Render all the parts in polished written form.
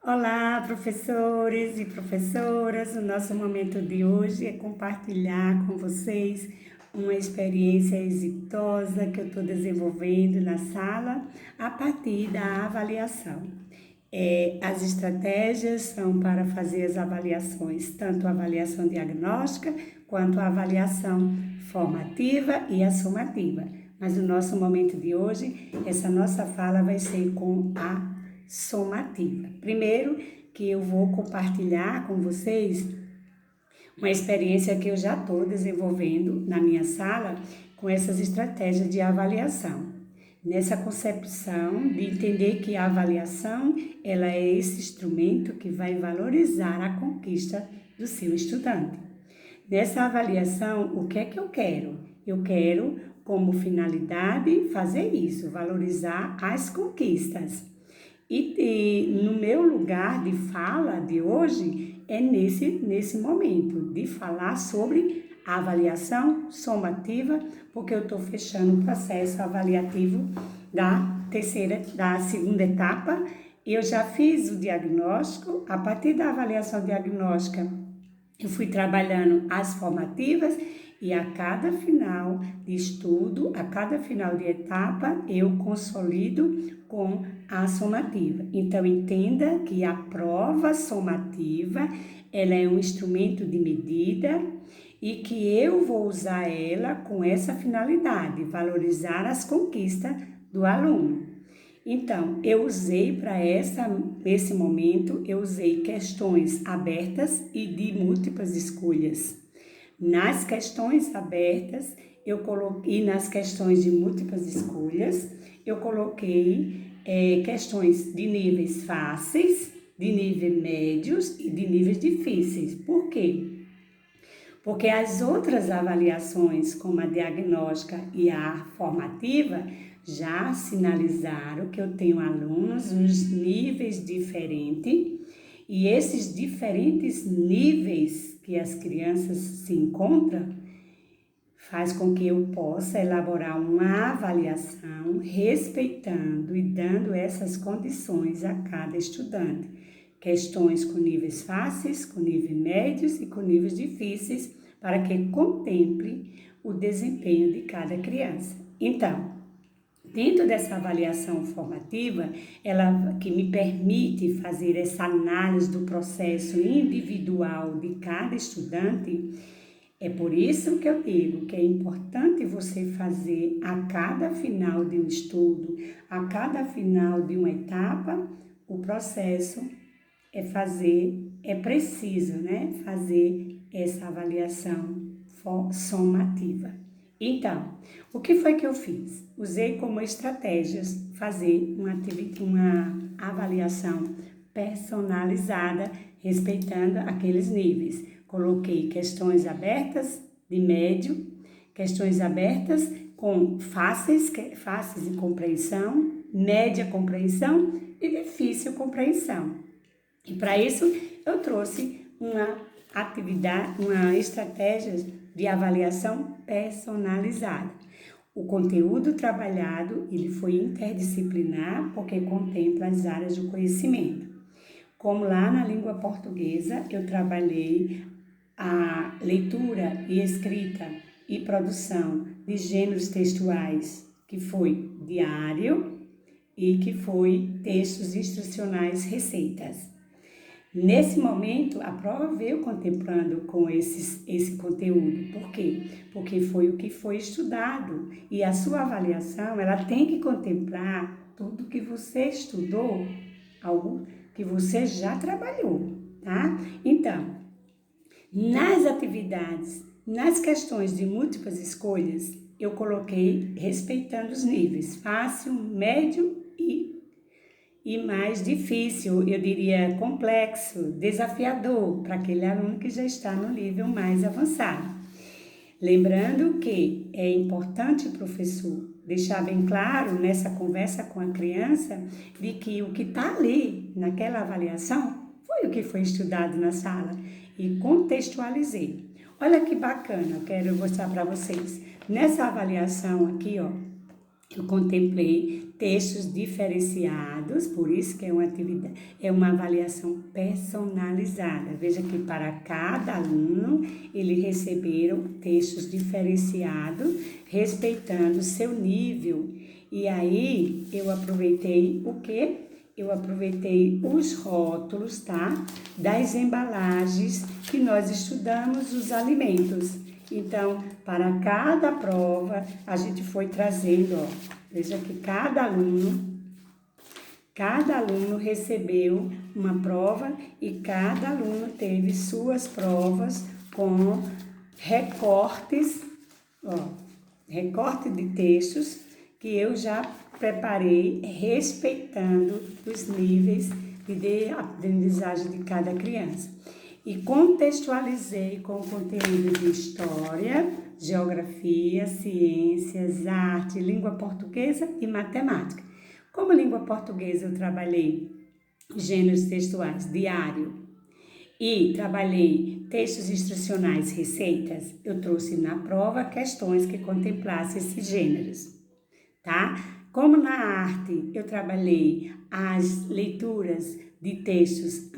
Olá, professores e professoras. O nosso momento de hoje é compartilhar com vocês uma experiência exitosa que eu estou desenvolvendo na sala a partir da avaliação. As estratégias são para fazer as avaliações, tanto a avaliação diagnóstica quanto a avaliação formativa e a sumativa. Mas no nosso momento de hoje, essa nossa fala vai ser com a somativa. Primeiro, que eu vou compartilhar com vocês uma experiência que eu já estou desenvolvendo na minha sala com essas estratégias de avaliação. Nessa concepção de entender que a avaliação, ela é esse instrumento que vai valorizar a conquista do seu estudante. Nessa avaliação, o que é que eu quero? Eu quero, como finalidade, fazer isso, valorizar as conquistas. E no meu lugar de fala de hoje é nesse momento de falar sobre a avaliação somativa, porque eu estou fechando o processo avaliativo da segunda etapa. Eu já fiz o diagnóstico. A partir da avaliação diagnóstica, eu fui trabalhando as formativas e a cada final de estudo, a cada final de etapa, eu consolido com a somativa. Então, entenda que a prova somativa, ela é um instrumento de medida e que eu vou usar ela com essa finalidade, valorizar as conquistas do aluno. Então, eu usei para esse momento, eu usei questões abertas e de múltiplas escolhas. Nas questões abertas, eu coloquei, nas questões de múltiplas escolhas, eu coloquei questões de níveis fáceis, de níveis médios e de níveis difíceis. Por quê? Porque as outras avaliações, como a diagnóstica e a formativa, já sinalizaram que eu tenho alunos nos níveis diferentes e esses diferentes níveis que as crianças se encontram faz com que eu possa elaborar uma avaliação respeitando e dando essas condições a cada estudante. Questões com níveis fáceis, com níveis médios e com níveis difíceis, para que contemple o desempenho de cada criança. Então, dentro dessa avaliação formativa, ela que me permite fazer essa análise do processo individual de cada estudante, é por isso que eu digo que é importante você fazer a cada final de um estudo, a cada final de uma etapa, o processo é preciso, fazer essa avaliação somativa. Então, o que foi que eu fiz? Usei como estratégias fazer uma avaliação personalizada, respeitando aqueles níveis. Coloquei questões abertas de médio, questões abertas com fáceis de compreensão, média compreensão e difícil compreensão. E para isso eu trouxe uma estratégia de avaliação personalizada. O conteúdo trabalhado, ele foi interdisciplinar porque contempla as áreas do conhecimento. Como lá na língua portuguesa, eu trabalhei a leitura e escrita e produção de gêneros textuais, que foi diário e que foi textos instrucionais, receitas. Nesse momento, a prova veio contemplando com esse conteúdo. Por quê? Porque foi o que foi estudado. E a sua avaliação, ela tem que contemplar tudo que você estudou, algo que você já trabalhou, tá? Então, nas atividades, nas questões de múltiplas escolhas, eu coloquei respeitando os níveis, fácil, médio e mais difícil, eu diria complexo, desafiador, para aquele aluno que já está no nível mais avançado. Lembrando que é importante, professor, deixar bem claro nessa conversa com a criança de que o que está ali naquela avaliação foi o que foi estudado na sala e contextualizei. Olha que bacana, eu quero mostrar para vocês. Nessa avaliação aqui, Eu contemplei textos diferenciados, por isso que é uma avaliação personalizada. Veja que para cada aluno, eles receberam textos diferenciados, respeitando o seu nível. E aí, eu aproveitei o quê? Eu aproveitei os rótulos, tá? Das embalagens que nós estudamos os alimentos. Então, para cada prova, a gente foi trazendo, ó, veja que cada aluno recebeu uma prova e cada aluno teve suas provas com recortes, ó, recorte de textos que eu já preparei respeitando os níveis de aprendizagem de cada criança. E contextualizei com o conteúdo de história, geografia, ciências, arte, língua portuguesa e matemática. Como língua portuguesa eu trabalhei gêneros textuais, diário, e trabalhei textos instrucionais, receitas, eu trouxe na prova questões que contemplassem esses gêneros, tá? Como na arte eu trabalhei as leituras de textos,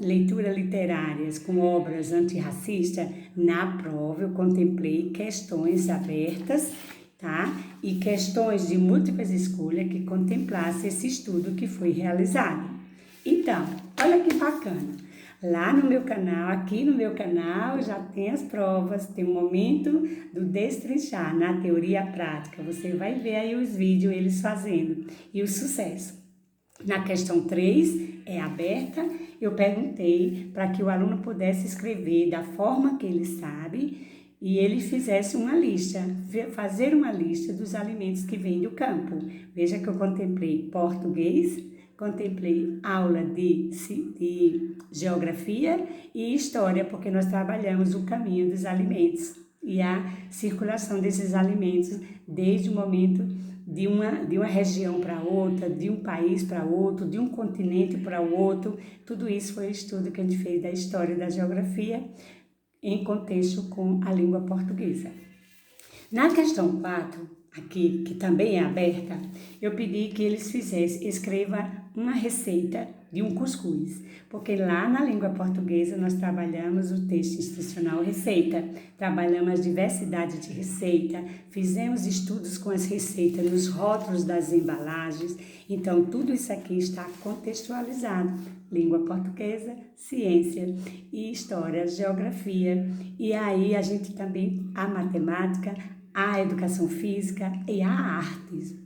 leitura literárias com obras antirracistas, na prova eu contemplei questões abertas, tá? E questões de múltiplas escolhas que contemplassem esse estudo que foi realizado. Então, olha que bacana. Lá no meu canal, aqui no meu canal, já tem as provas, tem o momento do destrinchar na teoria prática. Você vai ver aí os vídeos, eles fazendo, e o sucesso. Na questão 3, é aberta, eu perguntei para que o aluno pudesse escrever da forma que ele sabe e ele fizesse uma lista, fazer uma lista dos alimentos que vêm do campo. Veja que eu contemplei português, contemplei aula de geografia e história, porque nós trabalhamos o caminho dos alimentos e a circulação desses alimentos desde o momento de uma região para outra, de um país para outro, de um continente para o outro. Tudo isso foi o estudo que a gente fez da história e da geografia em contexto com a língua portuguesa. Na questão 4, aqui, que também é aberta, eu pedi que eles escreva uma receita de um cuscuz, porque lá na língua portuguesa nós trabalhamos o texto instrucional receita, trabalhamos as diversidades de receita, fizemos estudos com as receitas nos rótulos das embalagens, então tudo isso aqui está contextualizado, língua portuguesa, ciência e história, geografia, e aí a gente também, a matemática, a educação física e a artes.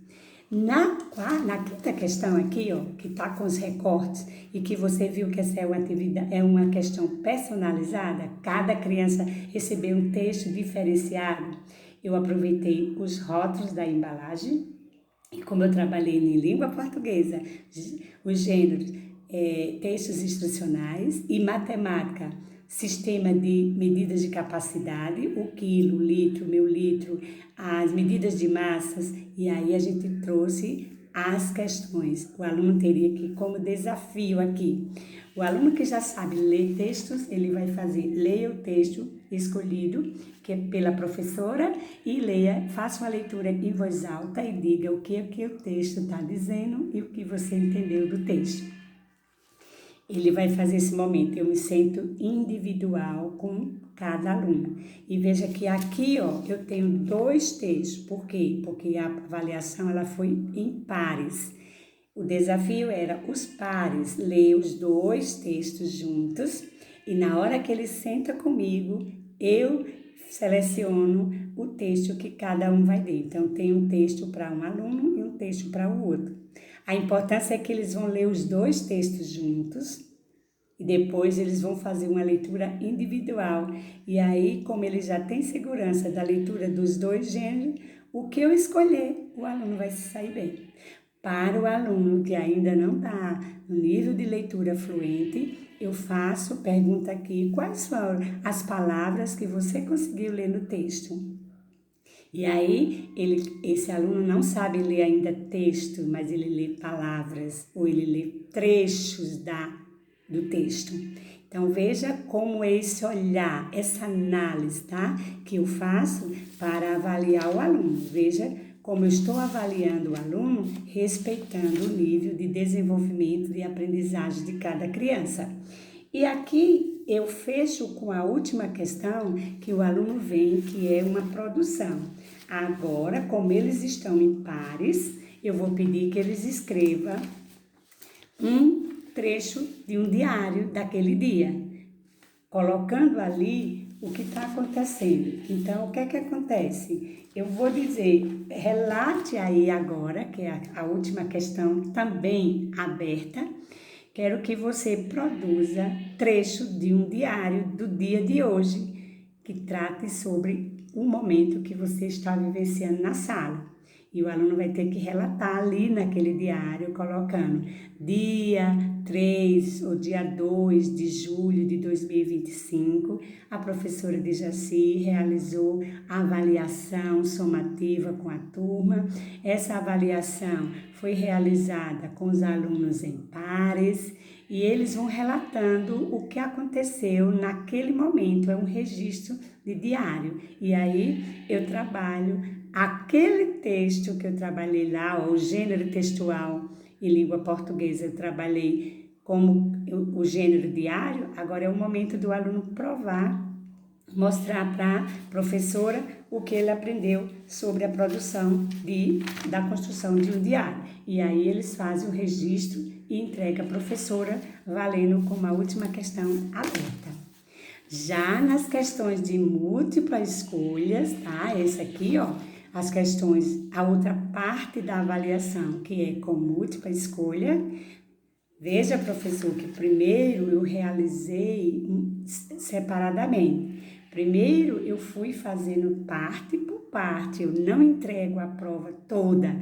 Na quinta questão aqui, ó, que está com os recortes e que você viu que essa é uma questão personalizada, cada criança recebeu um texto diferenciado, eu aproveitei os rótulos da embalagem e como eu trabalhei em língua portuguesa, os gêneros, textos instrucionais e matemática, sistema de medidas de capacidade, o quilo, o litro, meu litro, as medidas de massas, e aí a gente trouxe as questões. O aluno teria que, como desafio aqui, o aluno que já sabe ler textos, ele vai leia o texto escolhido que é pela professora e faça uma leitura em voz alta e diga o que o texto está dizendo e o que você entendeu do texto. Ele vai fazer esse momento, eu me sinto individual com cada aluno. E veja que aqui, ó, eu tenho 2 textos. Por quê? Porque a avaliação ela foi em pares. O desafio era os pares, ler os 2 textos juntos e na hora que ele senta comigo, eu seleciono o texto que cada um vai ler. Então, tem um texto para um aluno e um texto para o outro. A importância é que eles vão ler os 2 textos juntos e depois eles vão fazer uma leitura individual. E aí, como eles já têm segurança da leitura dos 2 gêneros, o que eu escolher, o aluno vai se sair bem. Para o aluno que ainda não está no nível de leitura fluente, eu pergunto aqui, quais foram as palavras que você conseguiu ler no texto? E aí, esse aluno não sabe ler ainda texto, mas ele lê palavras, ou ele lê trechos do texto. Então, veja como é esse olhar, essa análise, tá? Que eu faço para avaliar o aluno. Veja como eu estou avaliando o aluno, respeitando o nível de desenvolvimento e aprendizagem de cada criança. E aqui eu fecho com a última questão que o aluno vem, que é uma produção. Agora, como eles estão em pares, eu vou pedir que eles escrevam um trecho de um diário daquele dia, colocando ali o que está acontecendo. Então, o que é que acontece? Eu vou dizer, relate aí agora, que é a última questão também aberta. Quero que você produza trecho de um diário do dia de hoje, que trate sobre o momento que você está vivenciando na sala. E o aluno vai ter que relatar ali naquele diário, colocando dia 3 ou dia 2 de julho de 2025, a professora Dejaci realizou a avaliação somativa com a turma. Essa avaliação foi realizada com os alunos em pares e eles vão relatando o que aconteceu naquele momento, é um registro de diário. E aí eu trabalho aquele texto que eu trabalhei lá, o gênero textual em língua portuguesa, eu trabalhei como o gênero diário. Agora é o momento do aluno provar, mostrar para a professora o que ele aprendeu sobre a produção da construção de um diário. E aí eles fazem o registro e entregam à professora, valendo como a última questão aberta. Já nas questões de múltiplas escolhas, tá? Essa aqui, ó, as questões, a outra parte da avaliação, que é com múltipla escolha. Veja, professor, que primeiro eu realizei separadamente. Primeiro eu fui fazendo parte por parte, eu não entrego a prova toda,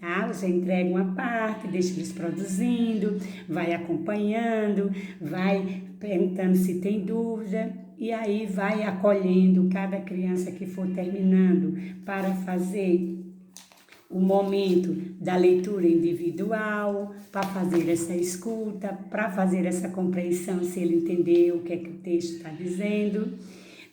tá? Você entrega uma parte, deixa eles produzindo, vai acompanhando, vai perguntando se tem dúvida e aí vai acolhendo cada criança que for terminando para fazer o momento da leitura individual, para fazer essa escuta, para fazer essa compreensão, se ele entendeu o que é que o texto está dizendo.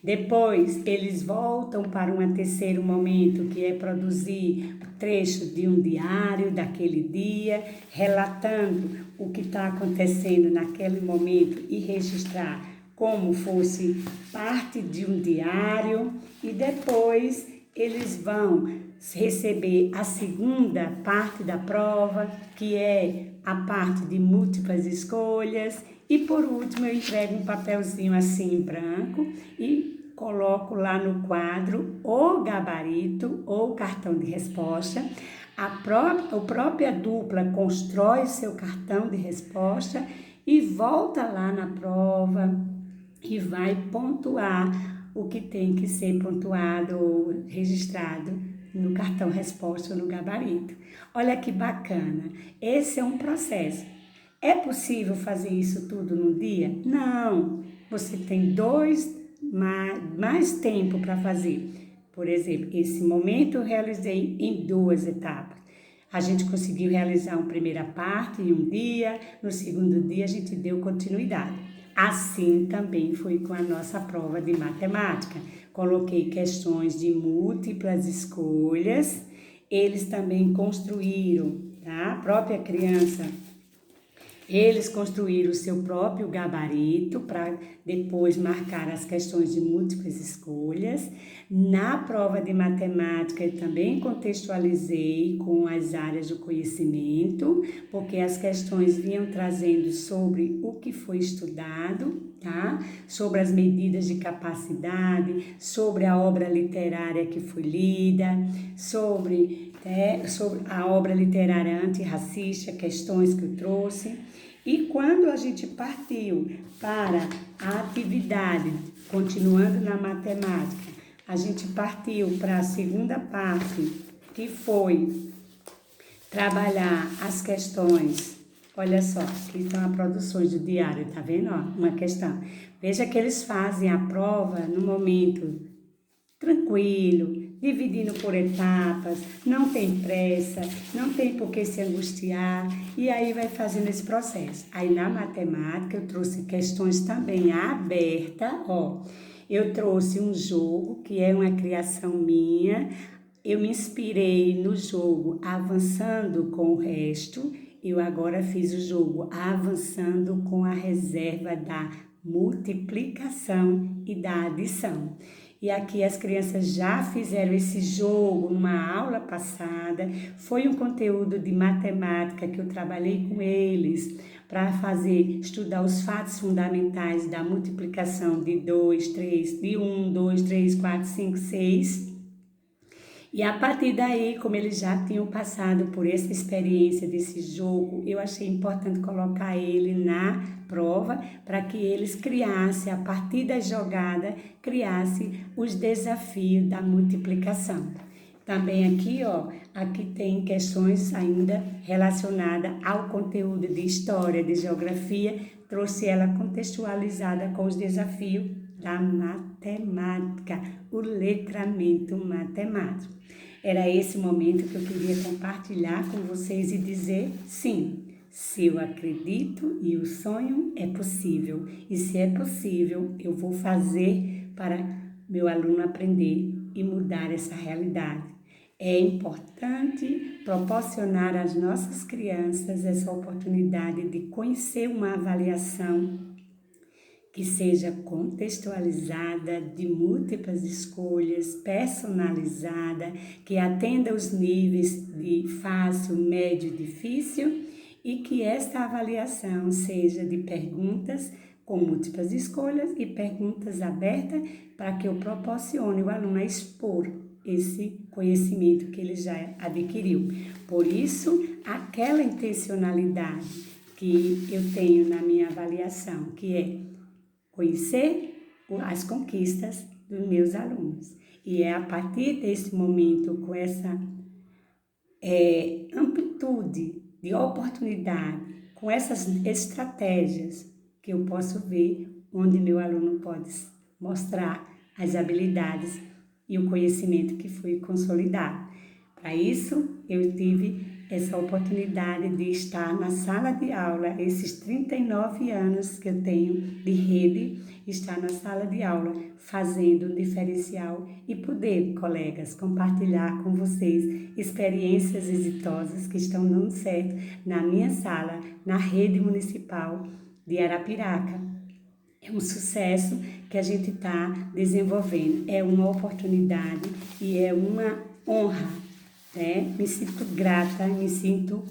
Depois, eles voltam para um terceiro momento, que é produzir o trecho de um diário daquele dia, relatando o que está acontecendo naquele momento e registrar como fosse parte de um diário. E depois, eles vão receber a segunda parte da prova, que é a parte de múltiplas escolhas. E por último, eu entrego um papelzinho assim em branco e coloco lá no quadro o gabarito ou cartão de resposta. A própria dupla constrói seu cartão de resposta e volta lá na prova e vai pontuar o que tem que ser pontuado ou registrado no cartão resposta ou no gabarito. Olha que bacana, esse é um processo. É possível fazer isso tudo num dia? Não, você tem mais tempo para fazer. Por exemplo, esse momento eu realizei em 2 etapas. A gente conseguiu realizar uma primeira parte em um dia, no segundo dia a gente deu continuidade. Assim também foi com a nossa prova de matemática. Coloquei questões de múltiplas escolhas, eles também construíram, tá? A própria criança, eles construíram o seu próprio gabarito para depois marcar as questões de múltiplas escolhas. Na prova de matemática, eu também contextualizei com as áreas do conhecimento, porque as questões vinham trazendo sobre o que foi estudado, tá? Sobre as medidas de capacidade, sobre a obra literária que foi lida, sobre a obra literária antirracista, questões que eu trouxe. E quando a gente partiu para a atividade, continuando na matemática, a gente partiu para a segunda parte, que foi trabalhar as questões. Olha só, aqui estão as produções do diário, tá vendo? Ó, uma questão. Veja que eles fazem a prova no momento tranquilo, dividindo por etapas, não tem pressa, não tem por que se angustiar, e aí vai fazendo esse processo. Aí na matemática eu trouxe questões também abertas, ó. Eu trouxe um jogo que é uma criação minha, eu me inspirei no jogo Avançando com o Resto. Eu agora fiz o jogo Avançando com a reserva da multiplicação e da adição. E aqui as crianças já fizeram esse jogo numa aula passada. Foi um conteúdo de matemática que eu trabalhei com eles para estudar os fatos fundamentais da multiplicação de 2, 3, de 1, 2, 3, 4, 5, 6. E a partir daí, como eles já tinham passado por essa experiência desse jogo, eu achei importante colocar ele na prova para que eles criassem, a partir da jogada, criassem os desafios da multiplicação. Também aqui, aqui tem questões ainda relacionadas ao conteúdo de história, de geografia, trouxe ela contextualizada com os desafios da matemática, o letramento matemático. Era esse momento que eu queria compartilhar com vocês e dizer sim. Se eu acredito e o sonho é possível, e se é possível, eu vou fazer para meu aluno aprender e mudar essa realidade. É importante proporcionar às nossas crianças essa oportunidade de conhecer uma avaliação que seja contextualizada, de múltiplas escolhas, personalizada, que atenda os níveis de fácil, médio e difícil, e que esta avaliação seja de perguntas com múltiplas escolhas e perguntas abertas para que eu proporcione o aluno a expor esse conhecimento que ele já adquiriu. Por isso, aquela intencionalidade que eu tenho na minha avaliação, que é conhecer as conquistas dos meus alunos. E é a partir desse momento, com essa amplitude de oportunidade, com essas estratégias, que eu posso ver onde meu aluno pode mostrar as habilidades e o conhecimento que foi consolidado. Para isso, eu tive essa oportunidade de estar na sala de aula, esses 39 anos que eu tenho de rede, estar na sala de aula fazendo um diferencial e poder, colegas, compartilhar com vocês experiências exitosas que estão dando certo na minha sala, na rede municipal de Arapiraca. É um sucesso que a gente está desenvolvendo, é uma oportunidade e é uma honra. Me sinto grata, me sinto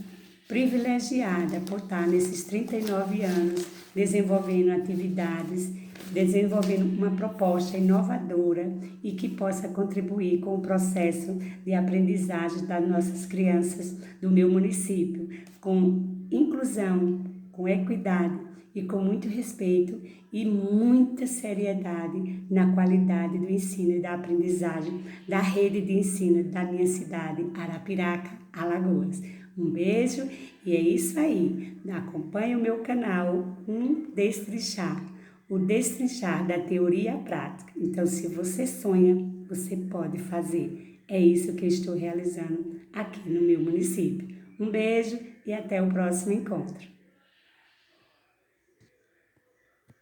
privilegiada por estar nesses 39 anos desenvolvendo atividades, desenvolvendo uma proposta inovadora e que possa contribuir com o processo de aprendizagem das nossas crianças do meu município, com inclusão, com equidade e com muito respeito e muita seriedade na qualidade do ensino e da aprendizagem da rede de ensino da minha cidade, Arapiraca, Alagoas. Um beijo e é isso aí. Acompanhe o meu canal o Destrinchar da Teoria à Prática. Então, se você sonha, você pode fazer. É isso que eu estou realizando aqui no meu município. Um beijo e até o próximo encontro.